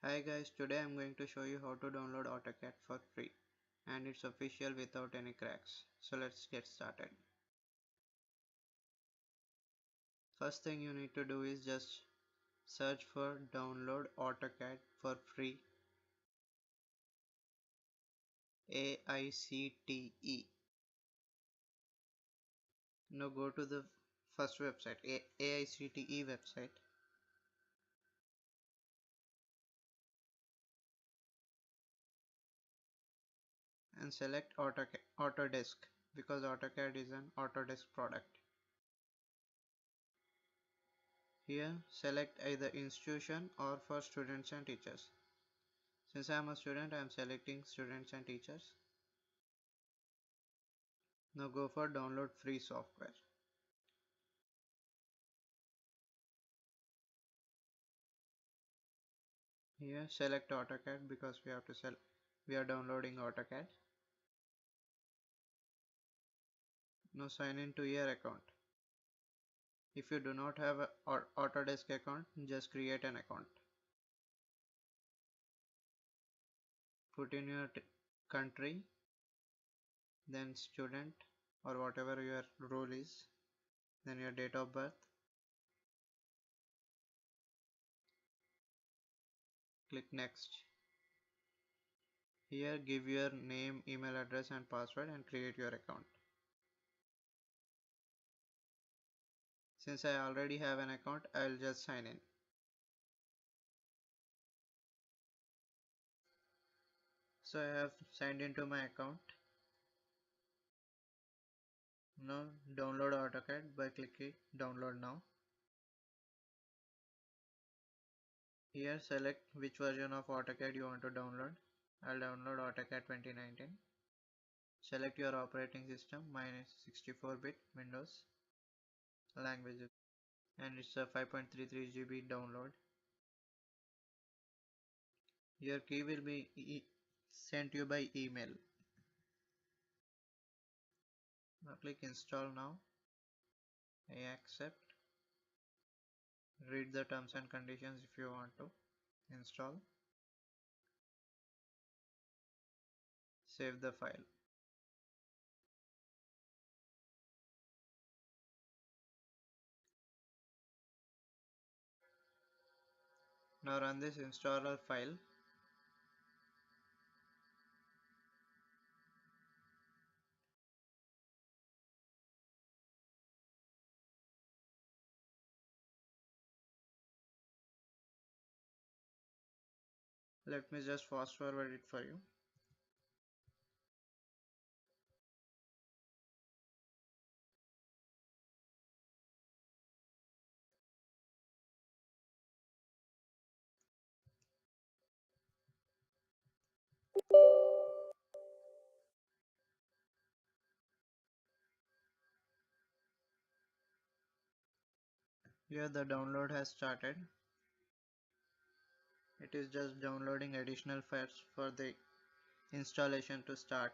Hi guys, today I'm going to show you how to download AutoCAD for free and it's official without any cracks. So let's get started. First thing you need to do is just search for download AutoCAD for free AICTE. Now go to the first website, AICTE website, and select AutoCAD, Autodesk because AutoCAD is an Autodesk product. Here select either institution or for students and teachers. Since I am a student, I am selecting students and teachers. Now go for download free software. Here select AutoCAD because we are downloading AutoCAD. Now sign in to your account. If you do not have a Autodesk account, just create an account. Put in your country, then student or whatever your role is, then your date of birth. Click next. Here give your name, email address and password and create your account. Since I already have an account, I will just sign in. So I have signed into my account. Now download AutoCAD by clicking download now. Here select which version of AutoCAD you want to download. I'll download AutoCAD 2019. Select your operating system, mine is 64-bit Windows, language, and it's a 5.33 GB download. Your key will be sent you by email. Now click install now. I accept. Read the terms and conditions if you want to. Install. Save the file. Now run this installer file. Let me just fast forward it for you. Here the download has started. It is just downloading additional files for the installation to start.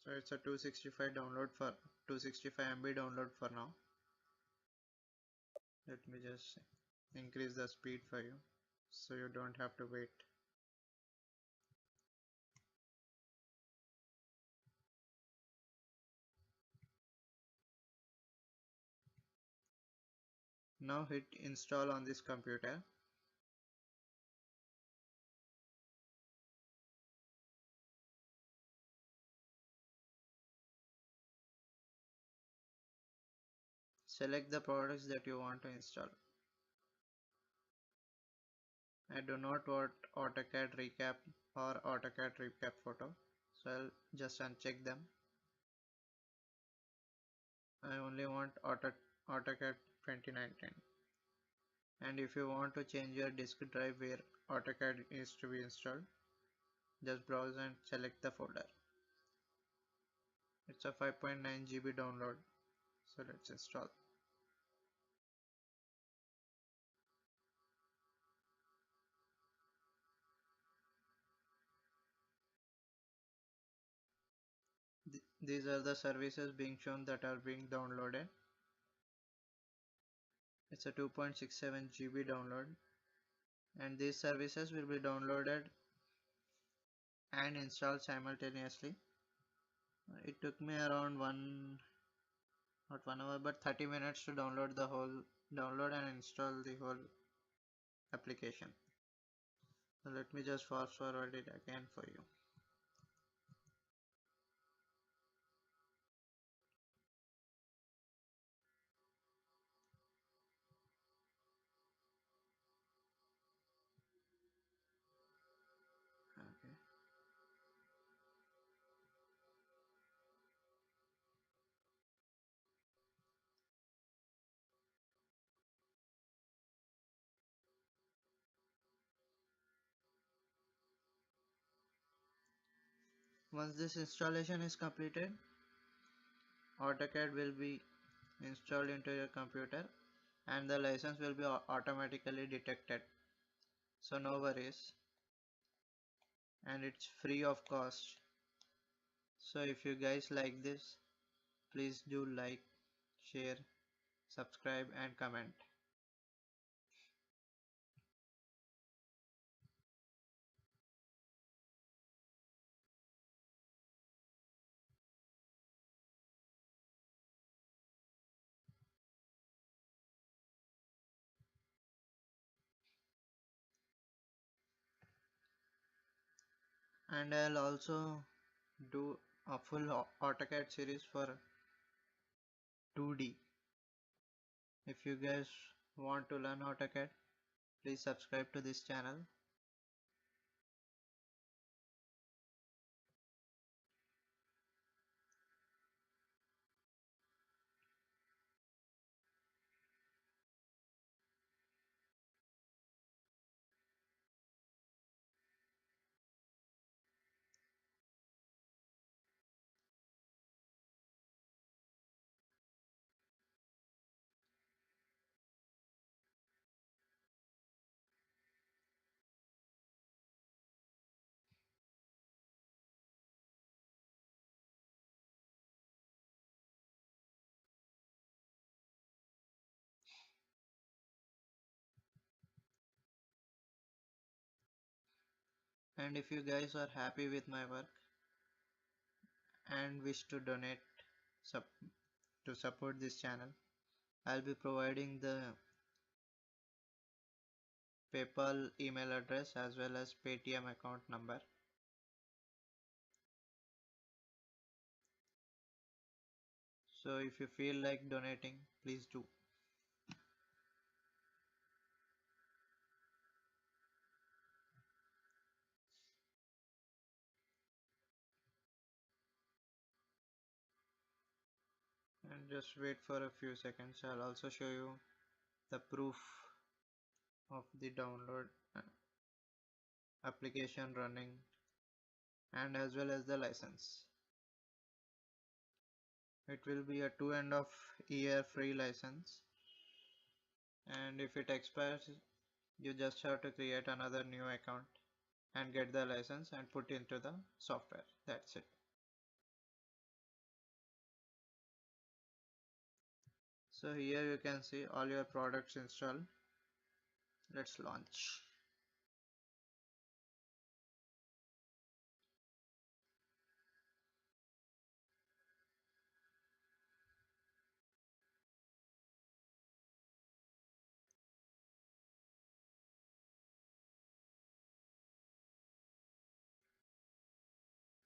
So it's a 265 MB download for now. Let me just increase the speed for you so you don't have to wait. Now hit install on this computer. Select the products that you want to install. I do not want AutoCAD recap or AutoCAD recap photo, so I'll just uncheck them. I only want AutoCAD 2019. And if you want to change your disk drive where AutoCAD is to be installed, just browse and select the folder. It's a 5.9 GB download, so let's install. These are the services being shown that are being downloaded. It's a 2.67 GB download, and these services will be downloaded and installed simultaneously. It took me around not 1 hour, but 30 minutes to download and install the whole application. So let me just fast forward it again for you. Okay. Once this installation is completed, AutoCAD will be installed into your computer and the license will be automatically detected. So no worries, and it's free of cost. So if you guys like this, please do like, share, subscribe and comment. And I'll also do a full AutoCAD series for 2D. If you guys want to learn AutoCAD, please subscribe to this channel. And if you guys are happy with my work and wish to donate sup to support this channel, I'll be providing the PayPal email address as well as Paytm account number. So if you feel like donating, please do. And just wait for a few seconds. I'll also show you the proof of the download application running and as well as the license. It will be a 2.5 year free license, and if it expires, you just have to create another new account and get the license and put into the software. That's it. So here you can see all your products installed. Let's launch.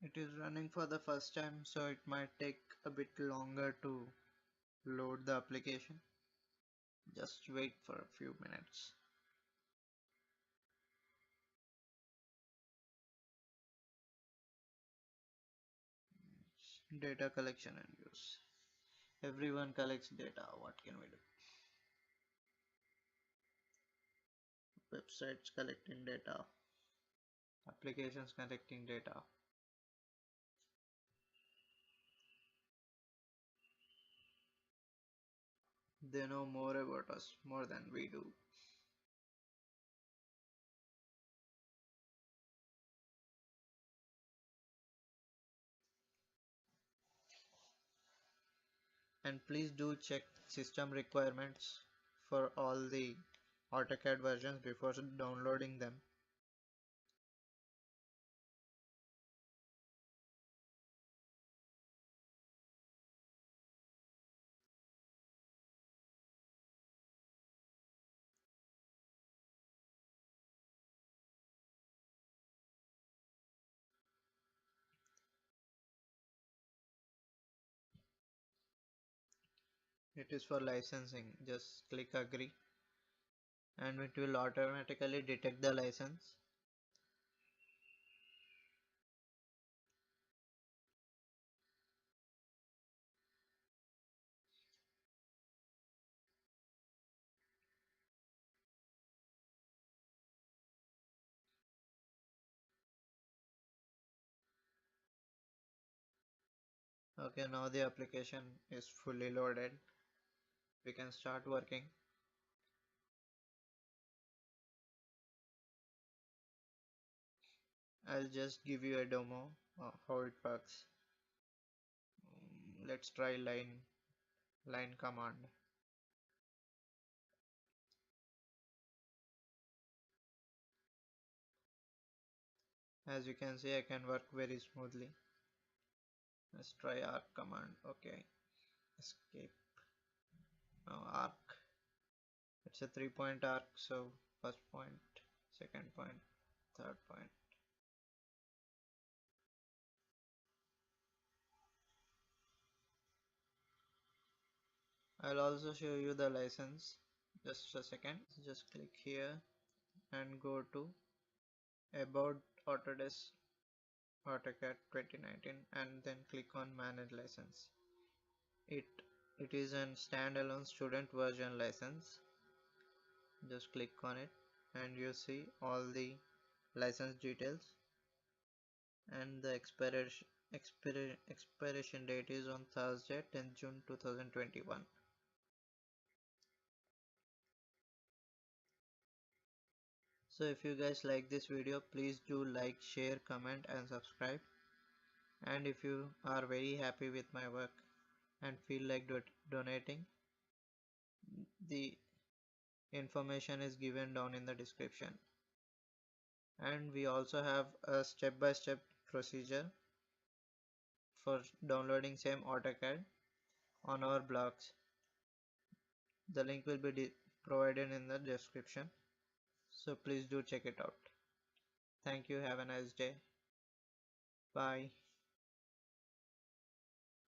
It is running for the first time, so it might take a bit longer to load the application. Just wait for a few minutes. Data collection and use. Everyone collects data. What can we do? Websites collecting data. Applications collecting data. They know more about us more than we do. And please do check system requirements for all the AutoCAD versions before downloading them. It is for licensing. Just click agree and it will automatically detect the license. Okay, now the application is fully loaded. We can start working. I'll just give you a demo of how it works. Let's try line command. As you can see, I can work very smoothly. Let's try arc command. Okay, escape. Now arc. It's a 3-point arc, so first point, second point, third point. I'll also show you the license. Just a second. Just click here and go to about Autodesk AutoCAD 2019 and then click on manage license. It it is a standalone student version license. Just click on it and you see all the license details, and the expiration date is on Thursday 10th June 2021. So if you guys like this video, please do like, share, comment and subscribe. And if you are very happy with my work and feel like donating, the information is given down in the description. And we also have a step-by-step procedure for downloading same AutoCAD on our blogs. The link will be provided in the description, so please do check it out. Thank you. Have a nice day. Bye.